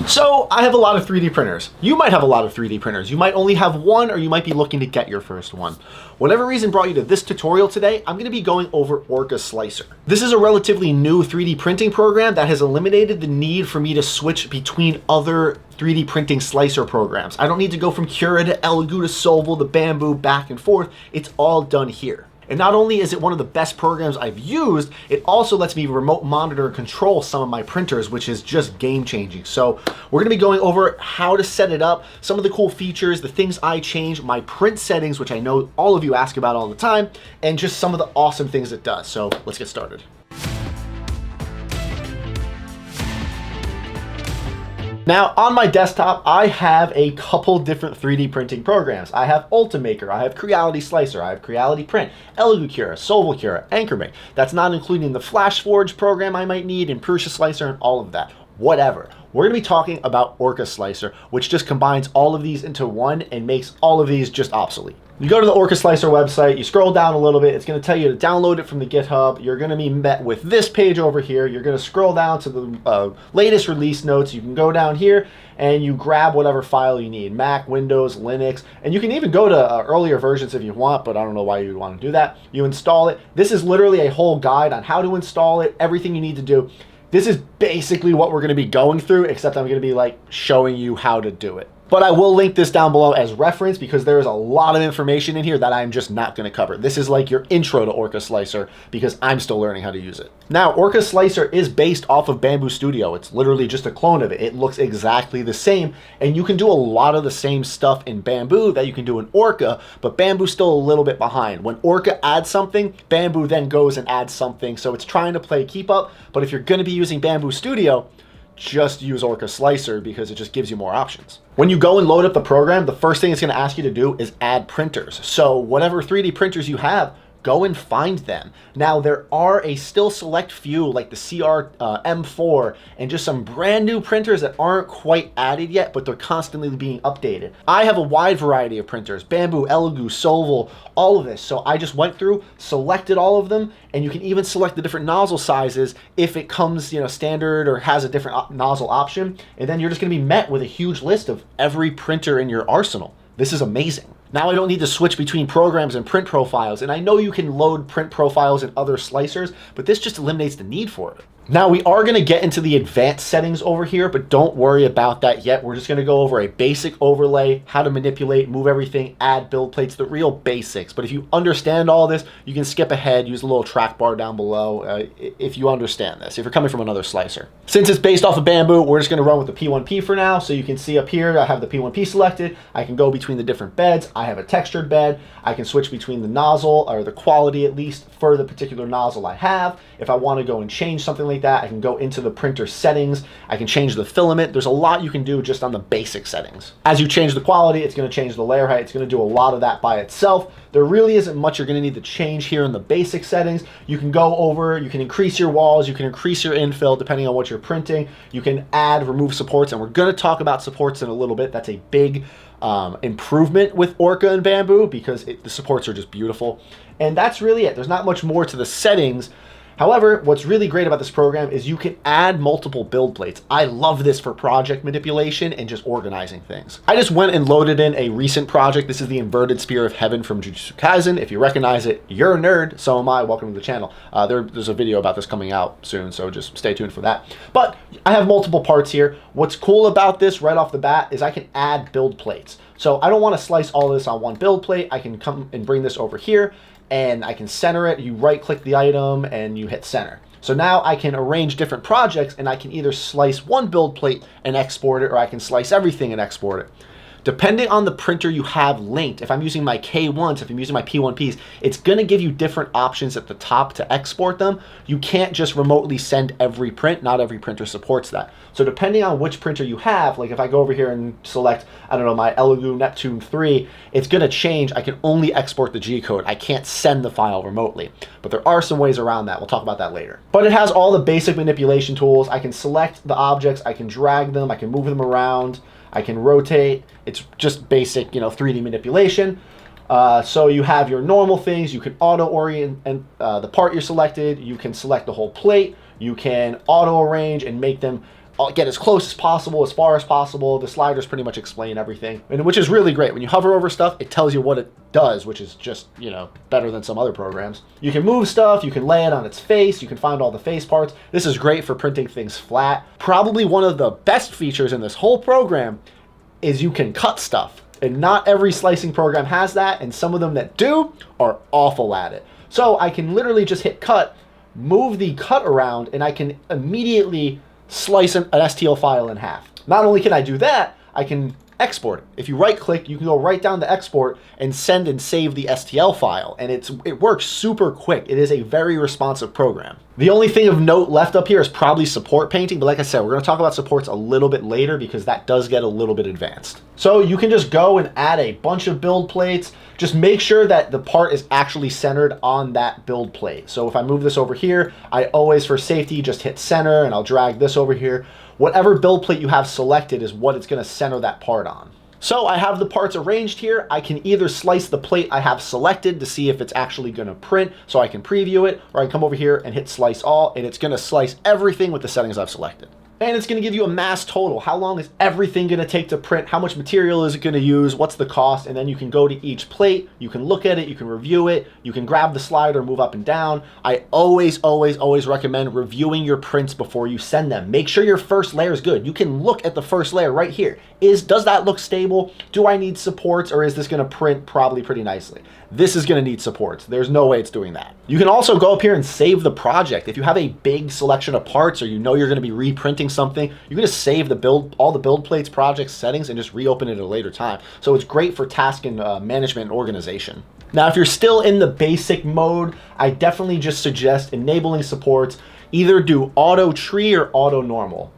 So I have a lot of 3D printers. You might have a lot of 3D printers. You might only have one, or you might be looking to get your first one. Whatever reason brought you to this tutorial today, I'm going to be going over Orca Slicer. This is a relatively new 3D printing program that has eliminated the need for me to switch between other 3D printing slicer programs. I don't need to go from Cura to Elegoo to Solval to Bamboo back and forth. It's all done here. And not only is it one of the best programs I've used, it also lets me remote monitor and control some of my printers, which is just game changing. So we're gonna be going over how to set it up, some of the cool features, the things I change, my print settings, which I know all of you ask about all the time, and just some of the awesome things it does. So let's get started. Now on my desktop, I have a couple different 3D printing programs. I have Ultimaker, I have Creality Slicer, I have Creality Print, Elegoo Cura, Solval Cura, Anchorman. That's not including the Flash Forge program I might need, and Orca Slicer, and all of that. Whatever. We're gonna be talking about Orca Slicer, which just combines all of these into one and makes all of these just obsolete. You go to the Orca Slicer website, you scroll down a little bit, it's gonna tell you to download it from the GitHub. You're gonna be met with this page over here. You're gonna scroll down to the latest release notes. You can go down here and you grab whatever file you need, Mac, Windows, Linux, and you can even go to earlier versions if you want, but I don't know why you'd wanna do that. You install it. This is literally a whole guide on how to install it, everything you need to do. This is basically what we're gonna be going through, except I'm gonna be like showing you how to do it. But I will link this down below as reference because there is a lot of information in here that I'm just not going to cover. This is like your intro to Orca Slicer because I'm still learning how to use it. Now, Orca Slicer is based off of Bamboo Studio. It's literally just a clone of it. It looks exactly the same, and you can do a lot of the same stuff in Bamboo that you can do in Orca, but Bamboo's still a little bit behind. When Orca adds something, Bamboo then goes and adds something, so it's trying to play keep up, but if you're going to be using Bamboo Studio, just use Orca Slicer because it just gives you more options. When you go and load up the program, the first thing it's going to ask you to do is add printers. So whatever 3D printers you have, go and find them. Now there are a still select few like the M4 and just some brand new printers that aren't quite added yet, but they're constantly being updated. I have a wide variety of printers, Bamboo, Elegoo, Solval, all of this. So I just went through, selected all of them, and you can even select the different nozzle sizes if it comes, standard or has a different nozzle option. And then you're just gonna be met with a huge list of every printer in your arsenal. This is amazing. Now I don't need to switch between programs and print profiles, and I know you can load print profiles in other slicers, but this just eliminates the need for it. Now we are going to get into the advanced settings over here, but don't worry about that yet. We're just going to go over a basic overlay, how to manipulate, move everything, add build plates, the real basics. But if you understand all this, you can skip ahead, use the little track bar down below if you understand this, if you're coming from another slicer. Since it's based off of Bamboo, we're just going to run with the P1P for now. So you can see up here, I have the P1P selected. I can go between the different beds. I have a textured bed. I can switch between the nozzle, or the quality at least, for the particular nozzle I have. If I want to go and change something like that, I can go into the printer settings. I can change the filament. There's a lot you can do just on the basic settings. As you change the quality, it's going to change the layer height. It's going to do a lot of that by itself. There really isn't much you're going to need to change here in the basic settings. You can go over, you can increase your walls, you can increase your infill depending on what you're printing. You can add, remove supports, and we're going to talk about supports in a little bit. That's a big improvement with Orca and Bamboo because the supports are just beautiful. And that's really it. There's not much more to the settings. However, what's really great about this program is you can add multiple build plates. I love this for project manipulation and just organizing things. I just went and loaded in a recent project. This is the Inverted Spear of Heaven from Jujutsu Kaisen. If you recognize it, you're a nerd, so am I. Welcome to the channel. There's a video about this coming out soon, so just stay tuned for that. But I have multiple parts here. What's cool about this right off the bat is I can add build plates. So I don't want to slice all of this on one build plate. I can come and bring this over here, and I can center it. You right click the item and you hit center. So now I can arrange different projects, and I can either slice one build plate and export it, or I can slice everything and export it. Depending on the printer you have linked, if I'm using my K1s, if I'm using my P1Ps, it's going to give you different options at the top to export them. You can't just remotely send every print. Not every printer supports that. So depending on which printer you have, like if I go over here and select, I don't know, my Elegoo Neptune 3, it's going to change. I can only export the G code. I can't send the file remotely. But there are some ways around that. We'll talk about that later. But it has all the basic manipulation tools. I can select the objects. I can drag them. I can move them around. I can rotate. It's just basic, 3D manipulation. So you have your normal things. You can auto orient and the part you're selected. You can select the whole plate. You can auto arrange and make them get as close as possible, as far as possible. The sliders pretty much explain everything, and which is really great. When you hover over stuff, it tells you what it does, which is just, you know, better than some other programs. You can move stuff, you can lay it on its face, you can find all the face parts. This is great for printing things flat. Probably one of the best features in this whole program is you can cut stuff. And not every slicing program has that, and some of them that do are awful at it. So I can literally just hit cut, move the cut around, and I can immediately slice an STL file in half. Not only can I do that, I can export it. If you right click, you can go right down to export and send and save the STL file, and it works super quick. It is a very responsive program. The only thing of note left up here is probably support painting, but like I said, we're going to talk about supports a little bit later because that does get a little bit advanced. So you can just go and add a bunch of build plates. Just make sure that the part is actually centered on that build plate. So if I move this over here, I always, for safety, just hit center, and I'll drag this over here. Whatever build plate you have selected is what it's going to center that part on. So I have the parts arranged here. I can either slice the plate I have selected to see if it's actually going to print so I can preview it, or I can come over here and hit slice all, and it's going to slice everything with the settings I've selected. And it's going to give you a mass total. How long is everything going to take to print? How much material is it going to use? What's the cost? And then you can go to each plate. You can look at it. You can review it. You can grab the slider, move up and down. I always recommend reviewing your prints before you send them. Make sure your first layer is good. You can look at the first layer right here. Does that look stable? Do I need supports, or is this going to print probably pretty nicely? This is going to need supports. There's no way it's doing that. You can also go up here and save the project. If you have a big selection of parts, or you know you're going to be reprinting something, you're going to save all the build plates, project settings, and just reopen it at a later time. So it's great for task and management and organization. Now, if you're still in the basic mode, I definitely just suggest enabling supports. Either do auto tree or auto normal.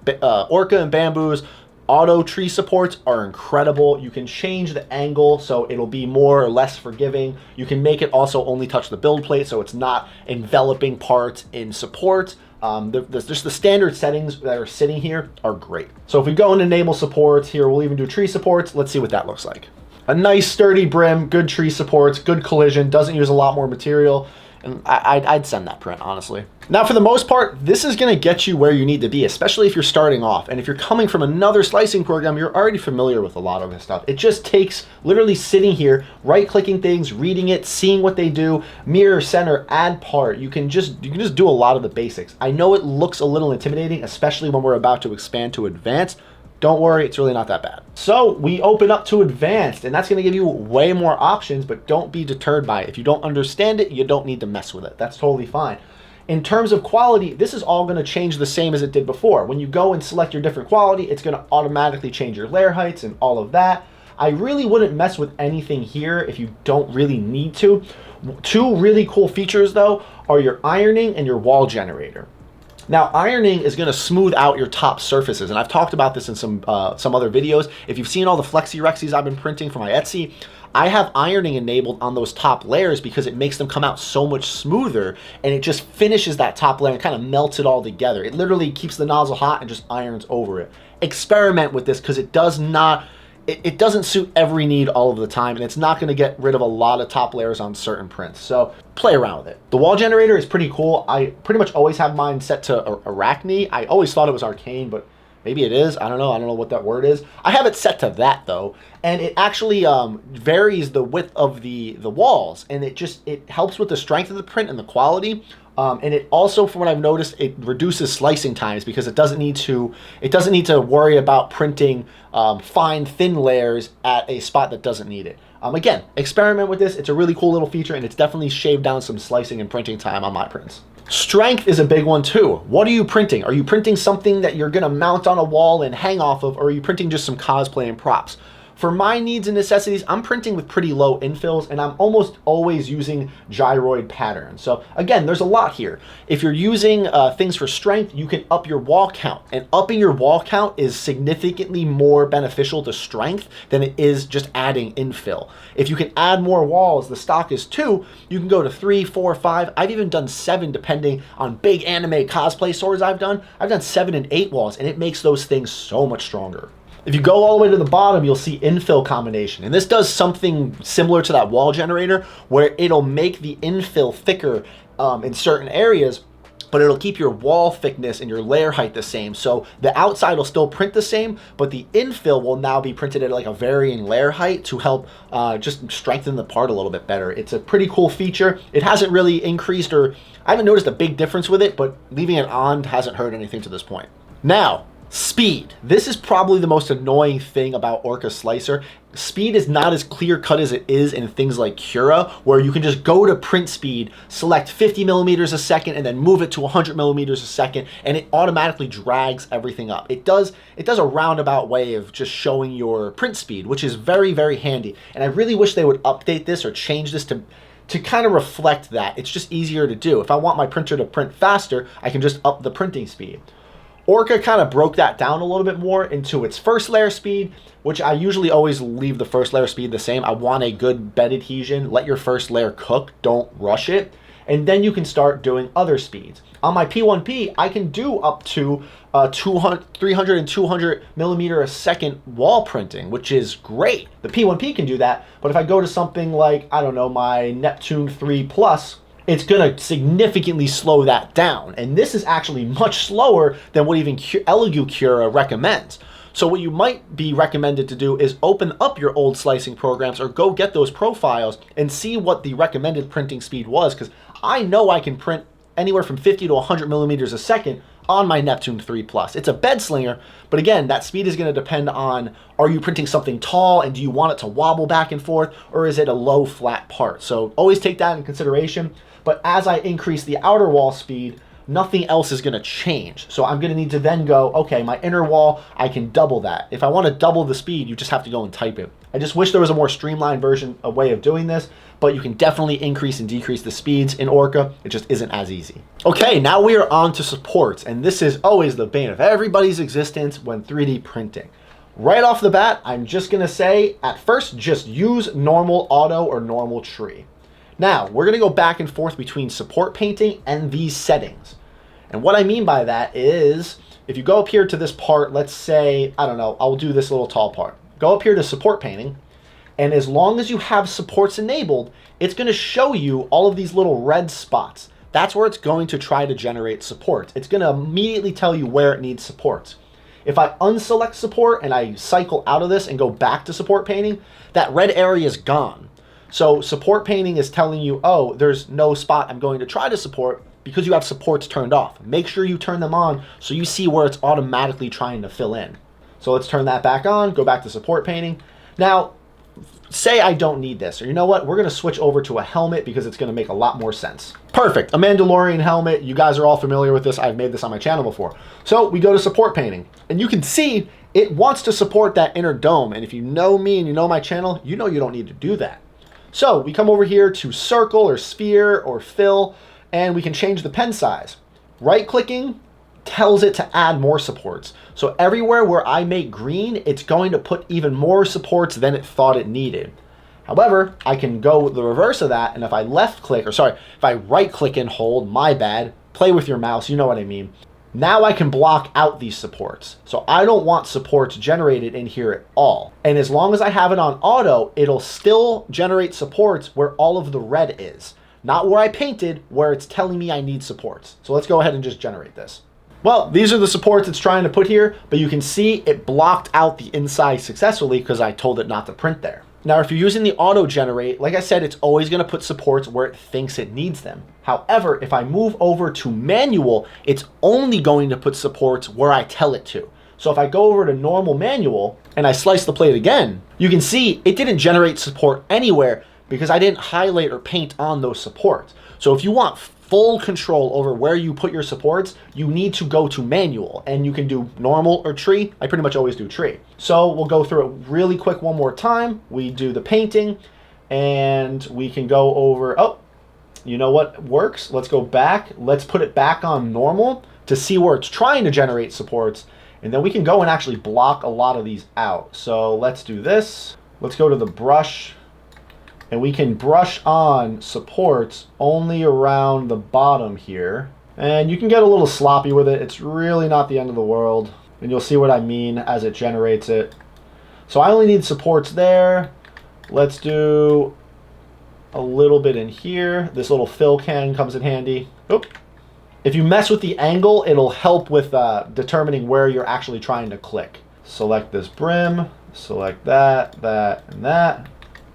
Orca and Bamboo's auto tree supports are incredible. You can change the angle so it'll be more or less forgiving. You can make it also only touch the build plate so it's not enveloping parts in support. Just the standard settings that are sitting here are great. So if we go and enable supports here, we'll even do tree supports. Let's see what that looks like. A nice sturdy brim, good tree supports, good collision, doesn't use a lot more material. And I'd send that print, honestly. Now, for the most part, this is going to get you where you need to be, especially if you're starting off. And if you're coming from another slicing program, you're already familiar with a lot of this stuff. It just takes literally sitting here, right-clicking things, reading it, seeing what they do, mirror, center, add part. You can just do a lot of the basics. I know it looks a little intimidating, especially when we're about to expand to advanced. Don't worry, it's really not that bad. So we open up to advanced, and that's going to give you way more options, but don't be deterred by it. If you don't understand it, you don't need to mess with it. That's totally fine. In terms of quality, this is all going to change the same as it did before. When you go and select your different quality, it's going to automatically change your layer heights and all of that. I really wouldn't mess with anything here if you don't really need to. Two really cool features, though, are your ironing and your wall generator. Now, ironing is going to smooth out your top surfaces, and I've talked about this in some other videos. If you've seen all the Flexi Rexis I've been printing for my Etsy, I have ironing enabled on those top layers because it makes them come out so much smoother, and it just finishes that top layer and kind of melts it all together. It literally keeps the nozzle hot and just irons over it. Experiment with this because it doesn't suit every need all of the time, and it's not going to get rid of a lot of top layers on certain prints. So play around with it. The wall generator is pretty cool. I pretty much always have mine set to Arachne. I always thought it was Arcane, but maybe it is. I don't know what that word is. I have it set to that though, and it actually varies the width of the walls, and it helps with the strength of the print and the quality. And it also, from what I've noticed, it reduces slicing times because it doesn't need to worry about printing fine, thin layers at a spot that doesn't need it. Again, experiment with this. It's a really cool little feature, and it's definitely shaved down some slicing and printing time on my prints. Strength is a big one too. What are you printing? Are you printing something that you're gonna mount on a wall and hang off of, or are you printing just some cosplay and props? For my needs and necessities, I'm printing with pretty low infills, and I'm almost always using gyroid patterns. So again, there's a lot here. If you're using things for strength, you can up your wall count, and upping your wall count is significantly more beneficial to strength than it is just adding infill. If you can add more walls, the stock is 2, you can go to 3, 4, 5. I've even done 7 depending on big anime cosplay swords I've done 7 and 8 walls, and it makes those things so much stronger. If you go all the way to the bottom, you'll see infill combination. And this does something similar to that wall generator where it'll make the infill thicker in certain areas. but it'll keep your wall thickness and your layer height the same. So the outside will still print the same, but the infill will now be printed at like a varying layer height to help just strengthen the part a little bit better. It's a pretty cool feature. It hasn't really increased, or I haven't noticed a big difference with it, but leaving it on hasn't hurt anything to this point. Now, speed. This is probably the most annoying thing about Orca Slicer. Speed is not as clear cut as it is in things like Cura, where you can just go to print speed, select 50 millimeters a second, and then move it to 100 millimeters a second, and it automatically drags everything up. It does a roundabout way of just showing your print speed, which is very, very handy. And I really wish they would update this or change this to kind of reflect that. It's just easier to do. If I want my printer to print faster, I can just up the printing speed. Orca kind of broke that down a little bit more into its first layer speed, which I usually always leave the first layer speed the same. I want a good bed adhesion. Let your first layer cook, don't rush it. And then you can start doing other speeds. On my P1P, I can do up to 300 and 200 millimeter a second wall printing, which is great. The P1P can do that, but if I go to something like, I don't know, my Neptune 3 Plus, it's gonna significantly slow that down. And this is actually much slower than what even Elegoo Cura recommends. So what you might be recommended to do is open up your old slicing programs or go get those profiles and see what the recommended printing speed was, because I know I can print anywhere from 50 to 100 millimeters a second on my Neptune 3 Plus. It's a bed slinger, but again, that speed is gonna depend on, are you printing something tall and do you want it to wobble back and forth, or is it a low flat part? So always take that in consideration. But as I increase the outer wall speed, nothing else is gonna change. So I'm gonna need to then go, okay, my inner wall, I can double that. If I wanna double the speed, you just have to go and type it. I just wish there was a more streamlined version, a way of doing this, but you can definitely increase and decrease the speeds in Orca. It just isn't as easy. Okay, now we are on to supports, and this is always the bane of everybody's existence when 3D printing. Right off the bat, I'm just gonna say, at first, just use normal auto or normal tree. Now, we're gonna go back and forth between support painting and these settings. And what I mean by that is, if you go up here to this part, let's say, I don't know, I'll do this little tall part. Go up here to support painting, and as long as you have supports enabled, it's gonna show you all of these little red spots. That's where it's going to try to generate support. It's gonna immediately tell you where it needs supports. If I unselect support and I cycle out of this and go back to support painting, that red area is gone. So support painting is telling you, oh, there's no spot I'm going to try to support because you have supports turned off. Make sure you turn them on so you see where it's automatically trying to fill in. So let's turn that back on, go back to support painting. Now, say I don't need this, or you know what, we're gonna switch over to a helmet because it's gonna make a lot more sense. Perfect, a Mandalorian helmet. You guys are all familiar with this. I've made this on my channel before. So we go to support painting, and you can see it wants to support that inner dome. And if you know me and you know my channel, you know you don't need to do that. So we come over here to circle or sphere or fill, and we can change the pen size. Right-clicking tells it to add more supports. So everywhere where I make green, it's going to put even more supports than it thought it needed. However, I can go the reverse of that, and if I if I right-click and hold, my bad, play with your mouse, you know what I mean. Now I can block out these supports. So I don't want supports generated in here at all. And as long as I have it on auto, it'll still generate supports where all of the red is. Not where I painted, where it's telling me I need supports. So let's go ahead and just generate this. Well, these are the supports it's trying to put here, but you can see it blocked out the inside successfully because I told it not to print there. Now, if you're using the auto generate, like I said, it's always gonna put supports where it thinks it needs them. However, if I move over to manual, it's only going to put supports where I tell it to. So if I go over to normal manual and I slice the plate again, you can see it didn't generate support anywhere because I didn't highlight or paint on those supports. So if you want full control over where you put your supports, you need to go to manual, and you can do normal or tree. I pretty much always do tree. So we'll go through it really quick one more time. We do the painting, and we can go over, oh, you know what works? Let's go back. Let's put it back on normal to see where it's trying to generate supports, and then we can go and actually block a lot of these out. So let's do this. Let's go to the brush, and we can brush on supports only around the bottom here. And you can get a little sloppy with it. It's really not the end of the world. And you'll see what I mean as it generates it. So I only need supports there. Let's do a little bit in here. This little fill can comes in handy. Oop. If you mess with the angle, it'll help with determining where you're actually trying to click. Select this brim, select that, that, and that.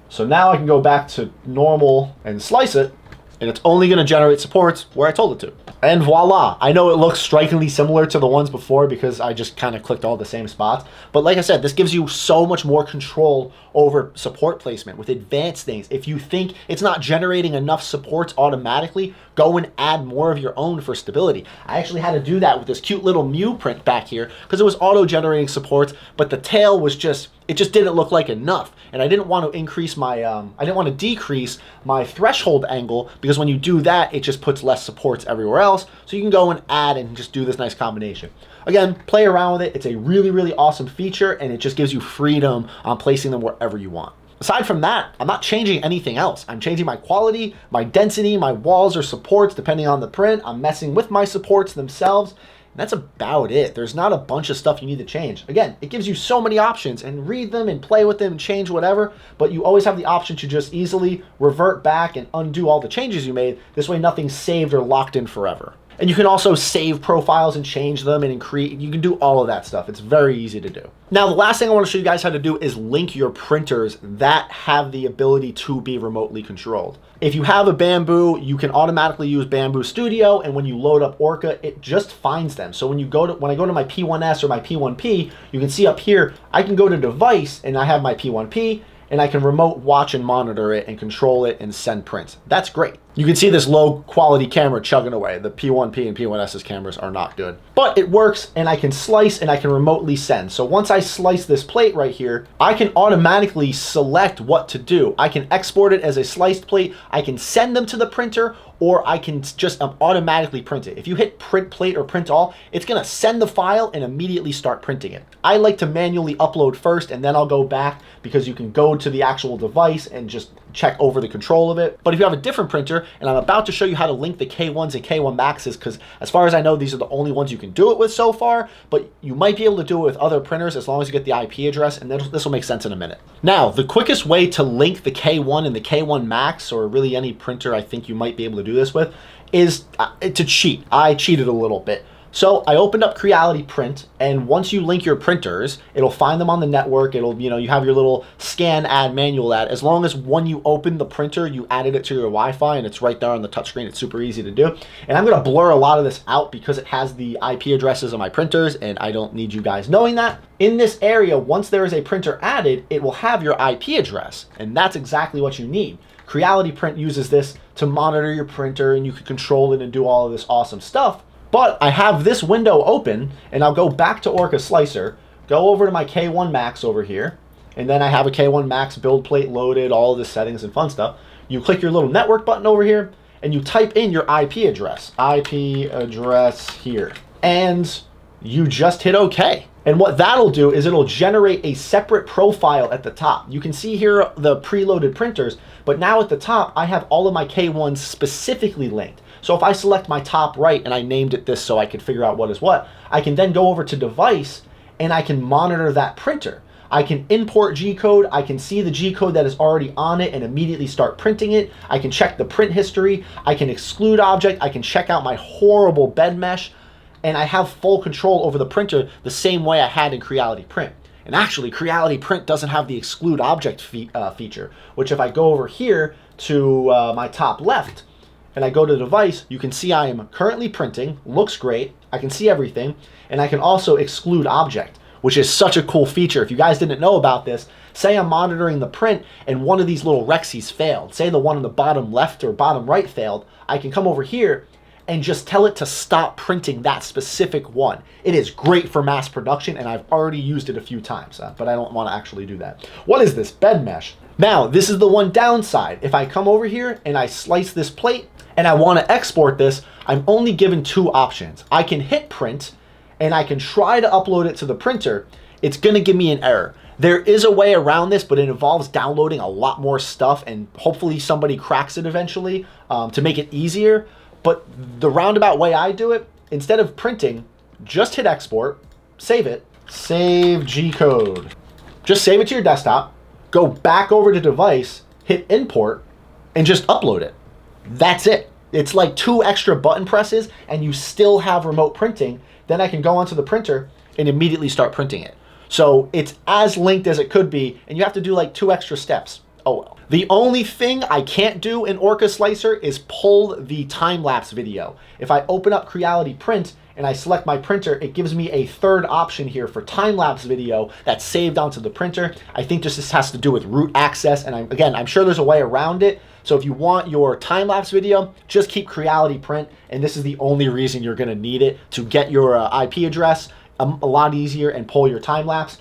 So now I can go back to normal and slice it, and it's only going to generate supports where I told it to. And voila. I know it looks strikingly similar to the ones before because I just kind of clicked all the same spots. But like I said, this gives you so much more control over support placement with advanced things. If you think it's not generating enough supports automatically, go and add more of your own for stability. I actually had to do that with this cute little Mew print back here because it was auto-generating supports, but the tail was just, it just didn't look like enough. And I didn't want to increase my, I didn't want to decrease my threshold angle because when you do that, it just puts less supports everywhere else. So you can go and add and just do this nice combination. Again, play around with it. It's a really, really awesome feature and it just gives you freedom on placing them wherever you want. Aside from that, I'm not changing anything else. I'm changing my quality, my density, my walls or supports depending on the print. I'm messing with my supports themselves. And that's about it. There's not a bunch of stuff you need to change. Again, it gives you so many options and read them and play with them and change whatever, but you always have the option to just easily revert back and undo all the changes you made. This way nothing's saved or locked in forever. And you can also save profiles and change them and create, you can do all of that stuff. It's very easy to do. Now, the last thing I want to show you guys how to do is link your printers that have the ability to be remotely controlled. If you have a Bamboo, you can automatically use Bamboo Studio, and when you load up Orca, it just finds them. So when I go to my P1S or my P1P, you can see up here, I can go to device and I have my P1P, and I can remote watch and monitor it and control it and send prints. That's great. You can see this low quality camera chugging away. The P1P and P1S's cameras are not good, but it works and I can slice and I can remotely send. So once I slice this plate right here, I can automatically select what to do. I can export it as a sliced plate. I can send them to the printer, or I can just automatically print it. If you hit print plate or print all, it's gonna send the file and immediately start printing it. I like to manually upload first and then I'll go back because you can go to the actual device and just check over the control of it. But if you have a different printer, and I'm about to show you how to link the K1s and K1 Maxes, because as far as I know, these are the only ones you can do it with so far, but you might be able to do it with other printers as long as you get the IP address, and this will make sense in a minute. Now, the quickest way to link the K1 and the K1 Max, or really any printer I think you might be able to do this with, is to cheat. I cheated a little bit. So I opened up Creality Print, and once you link your printers, it'll find them on the network. It'll, you have your little scan, add, manual add. As long as when you open the printer, you added it to your Wi-Fi and it's right there on the touchscreen. It's super easy to do. And I'm gonna blur a lot of this out because it has the IP addresses of my printers and I don't need you guys knowing that. In this area, once there is a printer added, it will have your IP address, and that's exactly what you need. Creality Print uses this to monitor your printer and you can control it and do all of this awesome stuff. But I have this window open and I'll go back to Orca Slicer, go over to my K1 Max over here, and then I have a K1 Max build plate loaded, all of the settings and fun stuff. You click your little network button over here and you type in your IP address. IP address here. And you just hit OK. And what that'll do is it'll generate a separate profile at the top. You can see here the preloaded printers, but now at the top, I have all of my K1s specifically linked. So if I select my top right and I named it this so I could figure out what is what, I can then go over to device and I can monitor that printer. I can import G-code, I can see the G-code that is already on it and immediately start printing it. I can check the print history, I can exclude object, I can check out my horrible bed mesh, and I have full control over the printer the same way I had in Creality Print. And actually, Creality Print doesn't have the exclude object feature, which if I go over here to my top left, and I go to the device, you can see I am currently printing, looks great, I can see everything, and I can also exclude object, which is such a cool feature. If you guys didn't know about this, say I'm monitoring the print and one of these little Rexys failed, say the one on the bottom left or bottom right failed, I can come over here and just tell it to stop printing that specific one. It is great for mass production and I've already used it a few times, but I don't want to actually do that. What is this? Bed mesh. Now, this is the one downside. If I come over here and I slice this plate, and I want to export this, I'm only given two options. I can hit print and I can try to upload it to the printer. It's going to give me an error. There is a way around this, but it involves downloading a lot more stuff and hopefully somebody cracks it eventually to make it easier. But the roundabout way I do it, instead of printing, just hit export, save it, save G-code. Just save it to your desktop, go back over to device, hit import, and just upload it. That's it. It's like 2 extra button presses and you still have remote printing. Then I can go onto the printer and immediately start printing it. So it's as linked as it could be, and you have to do like 2 extra steps. Oh well. The only thing I can't do in Orca Slicer is pull the time-lapse video. If I open up Creality Print and I select my printer, it gives me a 3rd option here for time-lapse video that's saved onto the printer. I think just this has to do with root access, and I'm sure there's a way around it. So if you want your time-lapse video, just keep Creality Print, and this is the only reason you're gonna need it to get your IP address a lot easier and pull your time-lapse.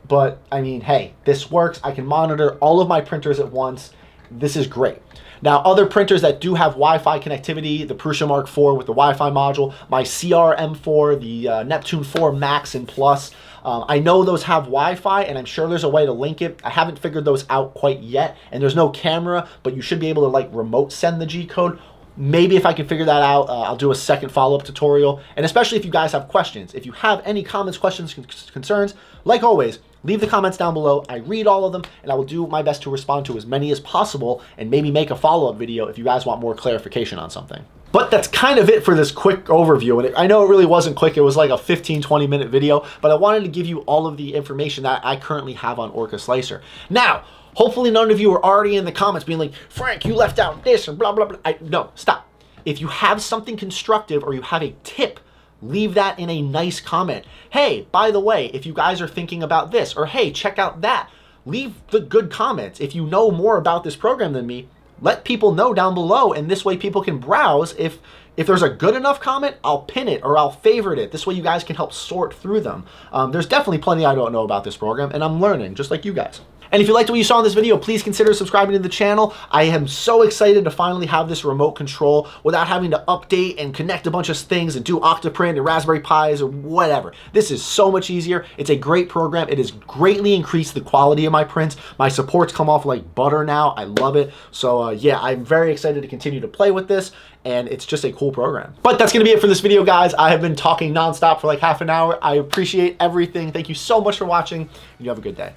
But I mean, hey, this works. I can monitor all of my printers at once. This is great. Now, other printers that do have Wi-Fi connectivity, the Prusa Mark IV with the Wi-Fi module, my CRM4, the Neptune 4 Max and Plus, I know those have Wi-Fi, and I'm sure there's a way to link it. I haven't figured those out quite yet, and there's no camera, but you should be able to like remote send the G-code. Maybe if I can figure that out, I'll do a second follow-up tutorial. And especially if you guys have questions. If you have any comments, questions, concerns, like always, leave the comments down below. I read all of them, and I will do my best to respond to as many as possible and maybe make a follow-up video if you guys want more clarification on something. But that's kind of it for this quick overview. And I know it really wasn't quick. It was like a 15-20 minute video, but I wanted to give you all of the information that I currently have on Orca Slicer. Now, hopefully none of you are already in the comments being like, Frank, you left out this or blah, blah, blah. No, stop. If you have something constructive or you have a tip, leave that in a nice comment. Hey, by the way, if you guys are thinking about this, or hey, check out that, leave the good comments. If you know more about this program than me, let people know down below, and this way people can browse. If there's a good enough comment, I'll pin it or I'll favorite it. This way you guys can help sort through them. There's definitely plenty I don't know about this program, and I'm learning just like you guys. And if you liked what you saw in this video, please consider subscribing to the channel. I am so excited to finally have this remote control without having to update and connect a bunch of things and do Octoprint and Raspberry Pis or whatever. This is so much easier. It's a great program. It has greatly increased the quality of my prints. My supports come off like butter now. I love it. So yeah, I'm very excited to continue to play with this, and it's just a cool program. But that's gonna be it for this video, guys. I have been talking nonstop for like half an hour. I appreciate everything. Thank you so much for watching, and you have a good day.